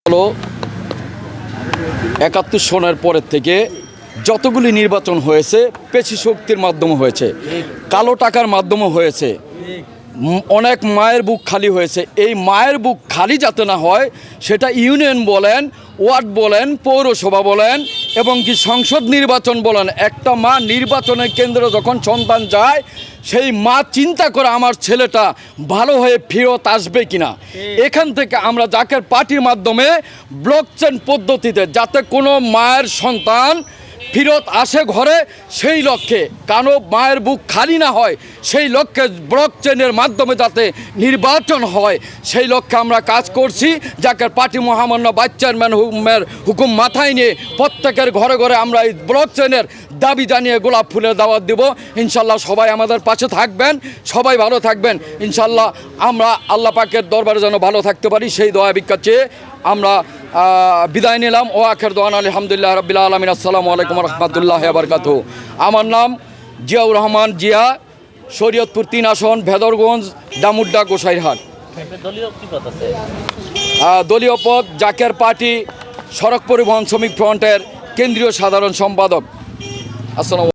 হলো ৭১ সনের পরের থেকে যতগুলি নির্বাচন হয়েছে পেশি শক্তির মাধ্যমে হয়েছে, কালো টাকার মাধ্যমে হয়েছে, অনেক মায়ের বুক খালি হয়েছে। এই মায়ের বুক খালি যাতে না হয় সেটা ইউনিয়ন বলেন, ওয়ার্ড বলেন, পৌরসভা বলেন এবং কি সংসদ নির্বাচন বলেন, একটা মা নির্বাচনের কেন্দ্রে যখন সন্তান যায় সেই মা চিন্তা করে আমার ছেলেটা ভালো হয়ে ফেরত আসবে কিনা। এখান থেকে আমরা জাকের পার্টির মাধ্যমে ব্লকচেন পদ্ধতিতে যাতে কোনো মায়ের সন্তান ফেরত আসে ঘরে, সেই লক্ষ্যে কারো মায়ের বুক খালি না হয় সেই লক্ষ্যে ব্লকচেনের মাধ্যমে যাতে নির্বাচন হয় সেই লক্ষ্যে আমরা কাজ করছি। জাকের পার্টি মহামান্য ভাইস চেয়ারম্যানের হুকুম মাথায় নিয়ে প্রত্যেকের ঘরে ঘরে আমরা এই ব্লকচেনের দাবি জানিয়ে গোলাপ ফুলের দাওয়াত দেব। ইনশাল্লাহ সবাই আমাদের পাশে থাকবেন, সবাই ভালো থাকবেন। ইনশাল্লাহ আমরা আল্লাহ পাকের দরবারে যেন ভালো থাকতে পারি সেই দোয়া ভিক্ষা চেয়ে আমরা বিদায় নিলাম। ও আখের দোয়ান আলহামদুলিল্লাহ রাব্বিল আলামিন। আসসালামু আলাইকুম রহমতুল্লাহ বারকাতুহু। আমার নাম জিয়াউর রহমান জিয়া, শরীয়তপুর ৩ আসন, ভেদরগঞ্জ, ডামুড্ডা, গোসাইরহাট। দলীয় পদ জাকের পার্টি সড়ক পরিবহন শ্রমিক ফ্রন্টের কেন্দ্রীয় সাধারণ সম্পাদক। আসসালামু